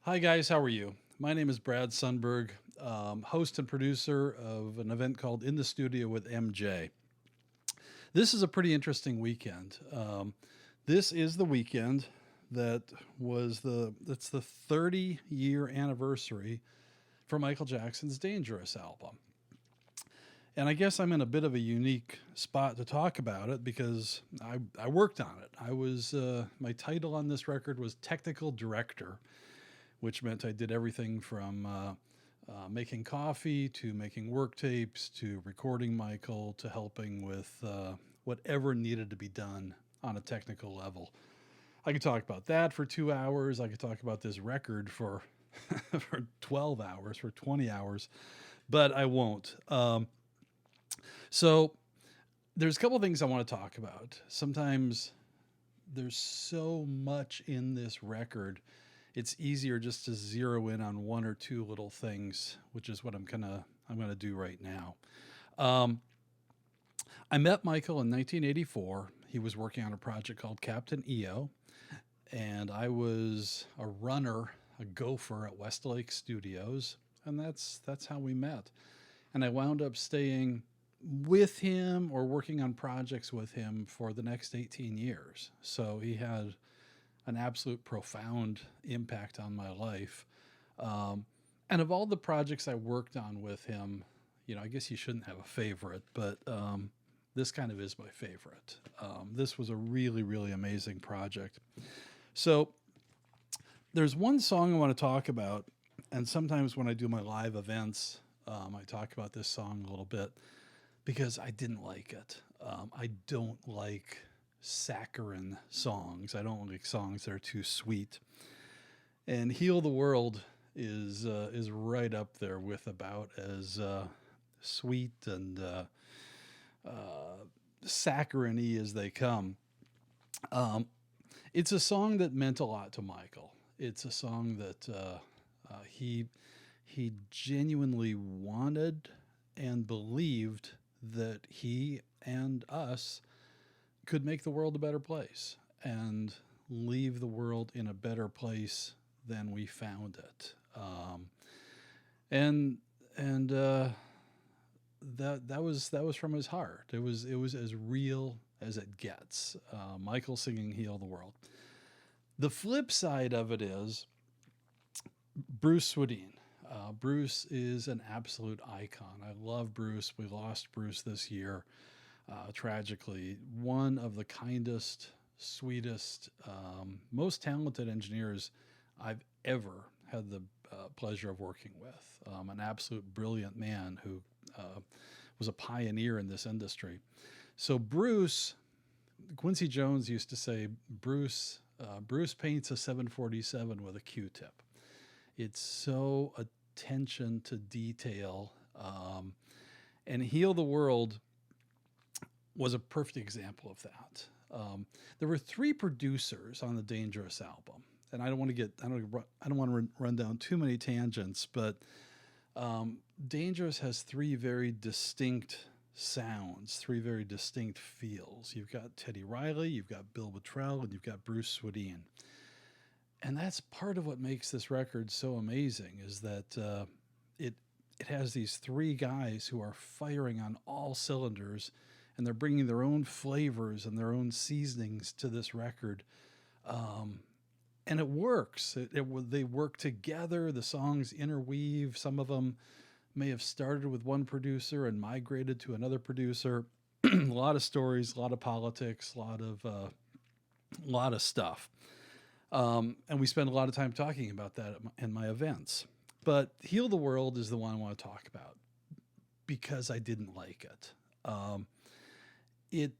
Hi, guys. How are you? My name is Brad Sundberg, host and producer of an event called In the Studio with MJ. This is a pretty interesting weekend. This is the weekend that that's the 30-year anniversary for Michael Jackson's Dangerous album. And I guess I'm in a bit of a unique spot to talk about it because I worked on it. My title on this record was Technical Director, which meant I did everything from making coffee to making work tapes to recording Michael to helping with whatever needed to be done on a technical level. I could talk about that for 2 hours. I could talk about this record for for 12 hours, for 20 hours, but I won't. So there's a couple things I want to talk about. Sometimes there's so much in this record, it's easier just to zero in on one or two little things, which is what I'm gonna do right now. Um, I met Michael in 1984. He was working on a project called Captain EO, and I was a runner, a gopher at Westlake Studios, and that's how we met. And I wound up staying with him or working on projects with him for the next 18 years. So he had an absolute profound impact on my life. Um, and of all the projects I worked on with him, I guess you shouldn't have a favorite, but this kind of is my favorite. This was a really, really amazing project. So there's one song I want to talk about, and sometimes when I do my live events, I talk about this song a little bit because I didn't like it. I don't like saccharine songs. I don't like songs that are too sweet. And "Heal the World" is right up there with about as sweet and saccharine-y as they come. Um, it's a song that meant a lot to Michael. It's a song that he genuinely wanted and believed that he and us could make the world a better place and leave the world in a better place than we found it. And and that was from his heart. It was as real as it gets. Michael singing "Heal the World." The flip side of it is Bruce Swedien. Bruce is an absolute icon. I love Bruce. We lost Bruce this year, tragically. One of the kindest, sweetest, most talented engineers I've ever had the pleasure of working with. An absolute brilliant man who was a pioneer in this industry. So Quincy Jones used to say, Bruce paints a 747 with a Q-tip. It's so attention to detail. And "Heal the World" was a perfect example of that. There were three producers on the Dangerous album, and I don't want to run down too many tangents, but Dangerous has three very distinct sounds, three very distinct feels. You've got Teddy Riley, you've got Bill Bottrell, and you've got Bruce Swedien. And that's part of what makes this record so amazing is that it it has these three guys who are firing on all cylinders, and they're bringing their own flavors and their own seasonings to this record. Um, and it works. They work together. The songs interweave. Some of them may have started with one producer and migrated to another producer. A lot of stories, a lot of politics, a lot of stuff. And we spend a lot of time talking about that in my events. But "Heal the World" is the one I want to talk about because I didn't like it. It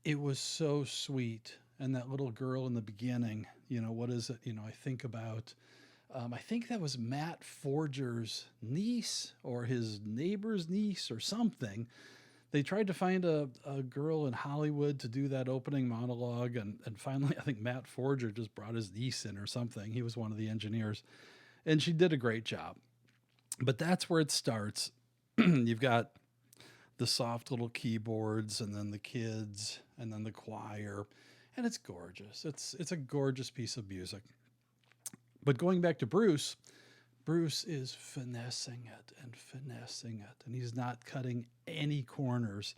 it was so sweet, and that little girl in the beginning. What is it? I think about. I think that was Matt Forger's niece or his neighbor's niece or something. They tried to find a girl in Hollywood to do that opening monologue, and finally, I think Matt Forger just brought his niece in or something. He was one of the engineers, and she did a great job. But that's where it starts. You've got the soft little keyboards, and then the kids, and then the choir, and it's gorgeous. It's a gorgeous piece of music. But going back to Bruce, Bruce is finessing it and finessing it, and he's not cutting any corners.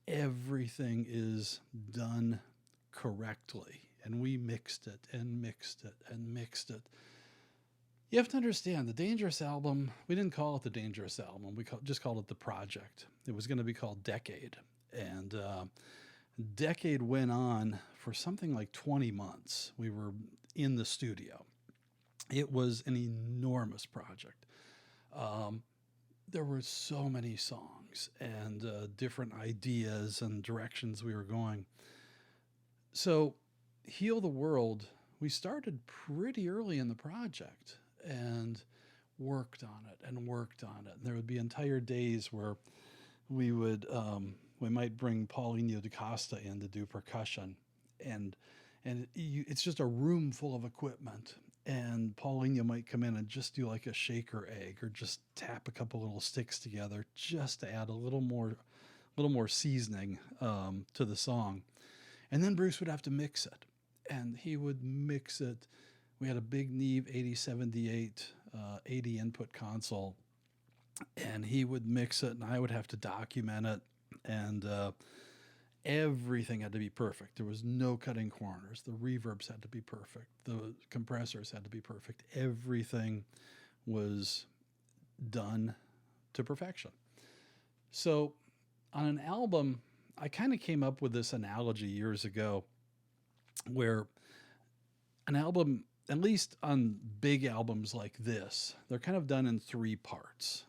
Everything is done correctly, and we mixed it and mixed it and mixed it. You have to understand the Dangerous album, we didn't call it the Dangerous album. Just called it the project. It was going to be called Decade. And Decade went on for something like 20 months. We were in the studio. It was an enormous project. There were so many songs and different ideas and directions we were going. So, Heal the World, we started pretty early in the project and worked on it and worked on it. And there would be entire days where we might bring Paulinho da Costa in to do percussion, and it's just a room full of equipment. And Paulinho might come in and just do like a shaker egg or just tap a couple little sticks together just to add a little more seasoning to the song. And then Bruce would have to mix it, and he would mix it. We had a big Neve 8078 80 input console, and he would mix it, and I would have to document it, and everything had to be perfect. There was no cutting corners. The reverbs had to be perfect. The compressors had to be perfect. Everything was done to perfection. So on an album, I kind of came up with this analogy years ago where an album, at least on big albums like this, they're kind of done in three parts.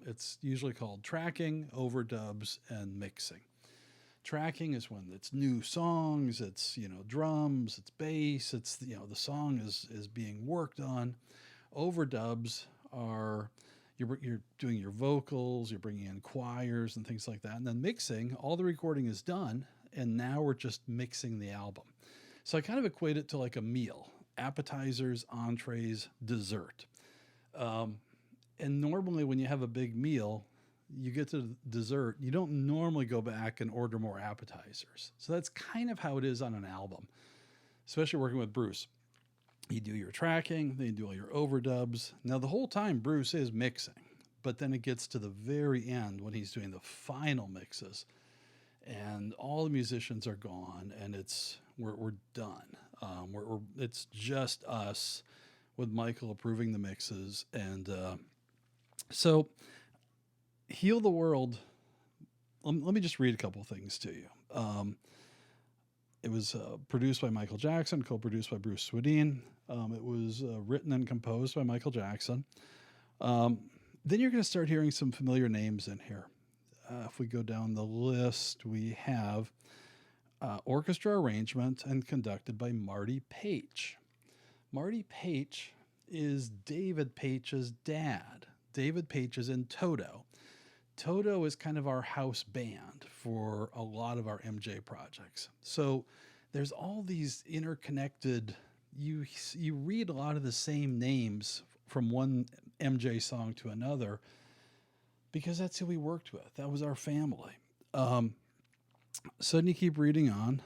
It's usually called tracking, overdubs, and mixing. Tracking is when it's new songs, it's drums, it's bass, it's the song is being worked on. Overdubs are you're doing your vocals, you're bringing in choirs and things like that. And then mixing, all the recording is done, and now we're just mixing the album. So I kind of equate it to like a meal: appetizers, entrees, dessert. And normally when you have a big meal, you get to dessert, you don't normally go back and order more appetizers. So that's kind of how it is on an album, especially working with Bruce. You do your tracking, then you do all your overdubs. Now, the whole time Bruce is mixing, but then it gets to the very end when he's doing the final mixes, and all the musicians are gone, and we're done. It's just us with Michael approving the mixes, and so Heal the World. Let me just read a couple things to you. It was produced by Michael Jackson, co-produced by Bruce Swedien. It was written and composed by Michael Jackson. Then you're going to start hearing some familiar names in here. If we go down the list, we have orchestra arrangement and conducted by Marty Paich. Marty Paich is David Paich's dad. David Paich is in Toto. Toto is kind of our house band for a lot of our MJ projects. So there's all these interconnected, you read a lot of the same names from one MJ song to another because that's who we worked with. That was our family. So then you keep reading on.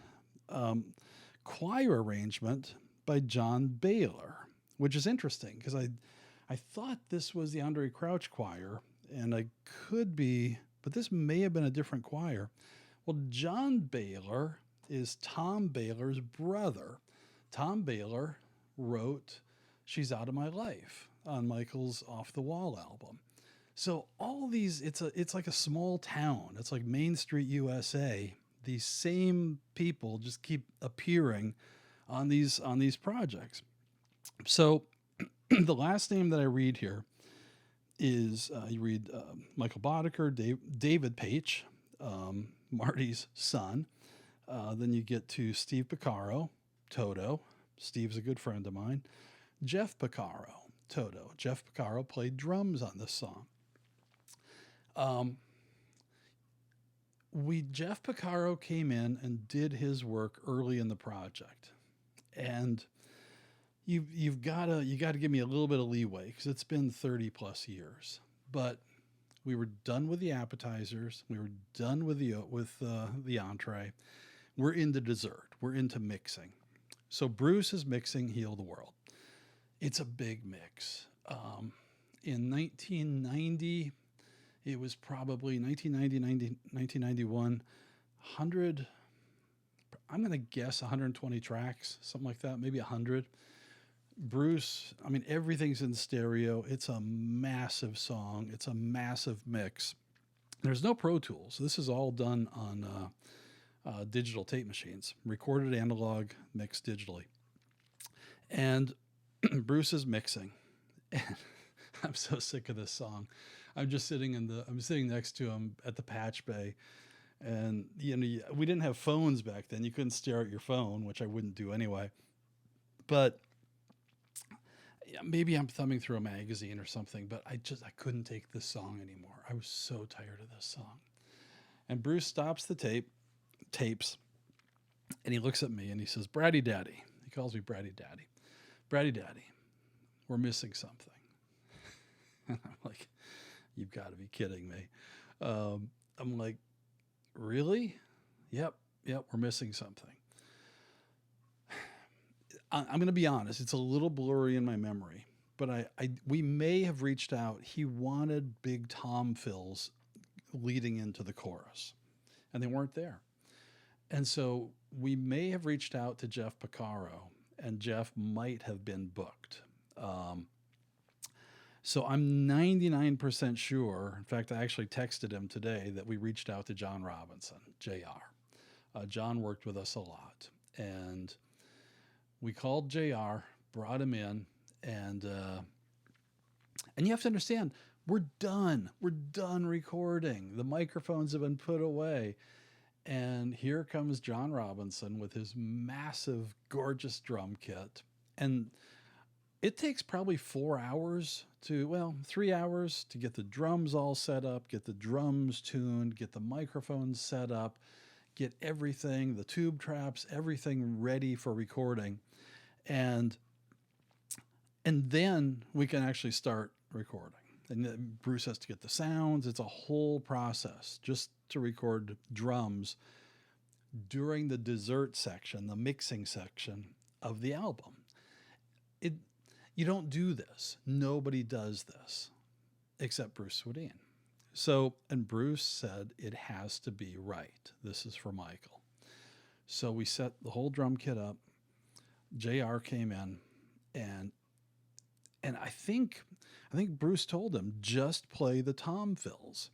Choir arrangement by John Baylor, which is interesting because I thought this was the Andre Crouch choir, and I could be, but this may have been a different choir. Well, John Baylor is Tom Baylor's brother. Tom Baylor wrote She's Out of My Life on Michael's Off the Wall album. So all these, it's like a small town. It's like Main Street, USA. These same people just keep appearing on these projects. So the last name that I read here is you read Michael Boddicker, David Paich, Marty's son. Then you get to Steve Porcaro, Toto. Steve's a good friend of mine. Jeff Porcaro, Toto. Jeff Porcaro played drums on this song. Jeff Porcaro came in and did his work early in the project, and you got to give me a little bit of leeway because it's been 30 plus years. But we were done with the appetizers. We were done with the entree. We're into dessert. We're into mixing. So Bruce is mixing Heal the World. It's a big mix. In 1990, it was probably 1990, 1991, 100, I'm going to guess 120 tracks, something like that, maybe 100. Bruce, I mean, everything's in stereo. It's a massive song, it's a massive mix. There's no Pro Tools. This is all done on digital tape machines, recorded analog, mixed digitally. And Bruce is mixing. And I'm so sick of this song. I'm sitting next to him at the patch bay. And, we didn't have phones back then. You couldn't stare at your phone, which I wouldn't do anyway. But yeah, maybe I'm thumbing through a magazine or something, but I couldn't take this song anymore. I was so tired of this song. And Bruce stops the tapes, and he looks at me and he says, "Bratty Daddy." He calls me Bratty Daddy. "Bratty Daddy, we're missing something." And I'm like, "You've got to be kidding me." I'm like, "Really?" Yep, we're missing something. I'm going to be honest, it's a little blurry in my memory, but we may have reached out. He wanted big tom fills leading into the chorus, and they weren't there. And so we may have reached out to Jeff Picaro, and Jeff might have been booked. So I'm 99% sure. In fact, I actually texted him today that we reached out to John Robinson, JR. John worked with us a lot. And we called JR, brought him in, and you have to understand, we're done. We're done recording. The microphones have been put away. And here comes John Robinson with his massive, gorgeous drum kit. And it takes probably 3 hours to get the drums all set up, get the drums tuned, get the microphones set up, get everything, the tube traps, everything ready for recording. And then we can actually start recording. And Bruce has to get the sounds. It's a whole process just to record drums during the dessert section, the mixing section of the album. You don't do this. Nobody does this except Bruce Swedien. So, and Bruce said it has to be right. This is for Michael. So we set the whole drum kit up. JR came in, and I think Bruce told him, just play the tom fills.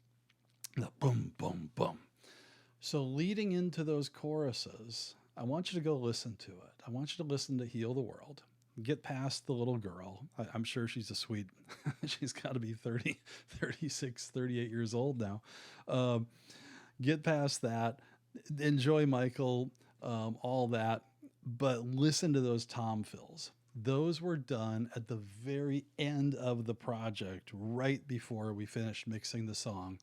The boom, boom, boom. So leading into those choruses, I want you to go listen to it. I want you to listen to Heal the World. Get past the little girl. I'm sure she's a sweet, she's got to be 30, 36, 38 years old now. Get past that. Enjoy Michael, all that. But listen to those tom fills. Those were done at the very end of the project, right before we finished mixing the song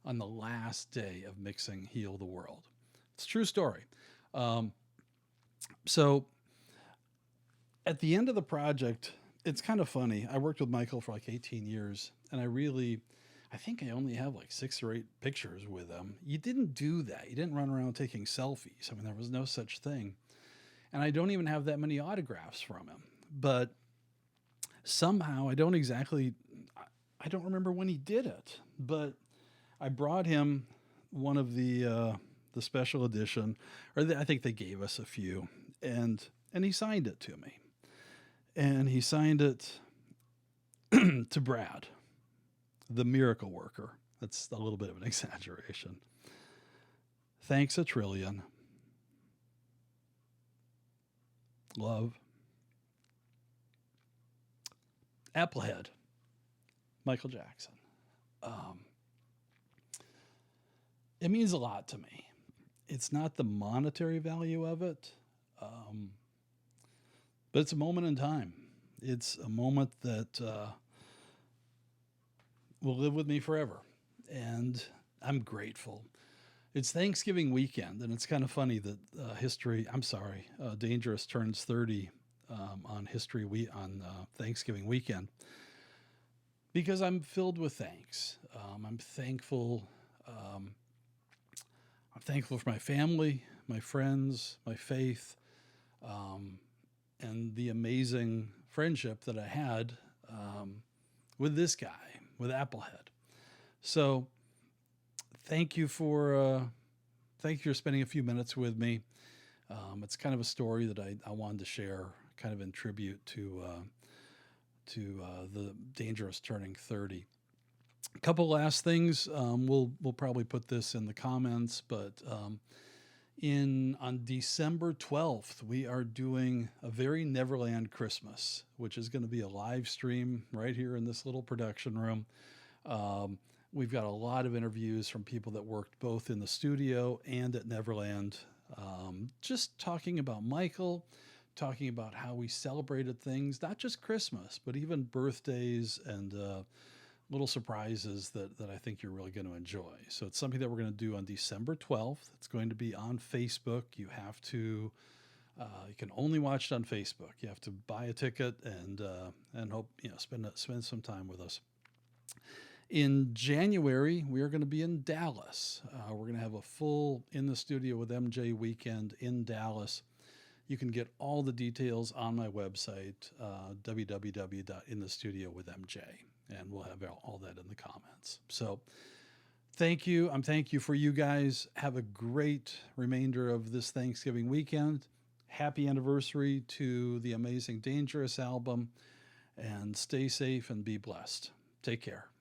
on the last day of mixing Heal the World. It's a true story. So at the end of the project, it's kind of funny. I worked with Michael for like 18 years, and I think I only have like 6 or 8 pictures with him. You didn't do that. You didn't run around taking selfies. I mean, there was no such thing. And I don't even have that many autographs from him. But somehow, I don't remember when he did it, but I brought him one of the special edition, I think they gave us a few, and he signed it to me. And he signed it to Brad, the miracle worker. That's a little bit of an exaggeration. Thanks a trillion. Love. Applehead. Michael Jackson. It means a lot to me. It's not the monetary value of it, but it's a moment in time. It's a moment that will live with me forever. And I'm grateful. It's Thanksgiving weekend, and it's kind of funny that Dangerous turns 30 on Thanksgiving weekend, because I'm filled with thanks. I'm thankful. I'm thankful for my family, my friends, my faith, and the amazing friendship that I had with this guy, with Applehead. So thank you for spending a few minutes with me. It's kind of a story that I wanted to share, kind of in tribute to the Dangerous turning 30. A couple last things. We'll probably put this in the comments, but on December 12th, we are doing a very Neverland Christmas, which is going to be a live stream right here in this little production room. We've got a lot of interviews from people that worked both in the studio and at Neverland, just talking about Michael, talking about how we celebrated things, not just Christmas, but even birthdays and little surprises that I think you're really going to enjoy. So it's something that we're going to do on December 12th. It's going to be on Facebook. You can only watch it on Facebook. You have to buy a ticket and hope, spend some time with us. In January, we are going to be in Dallas. We're going to have a full In the Studio with MJ weekend in Dallas. You can get all the details on my website, www.inthestudiowithmj, and we'll have all that in the comments. So thank you. Thank you for you guys. Have a great remainder of this Thanksgiving weekend. Happy anniversary to the amazing Dangerous album, and stay safe and be blessed. Take care.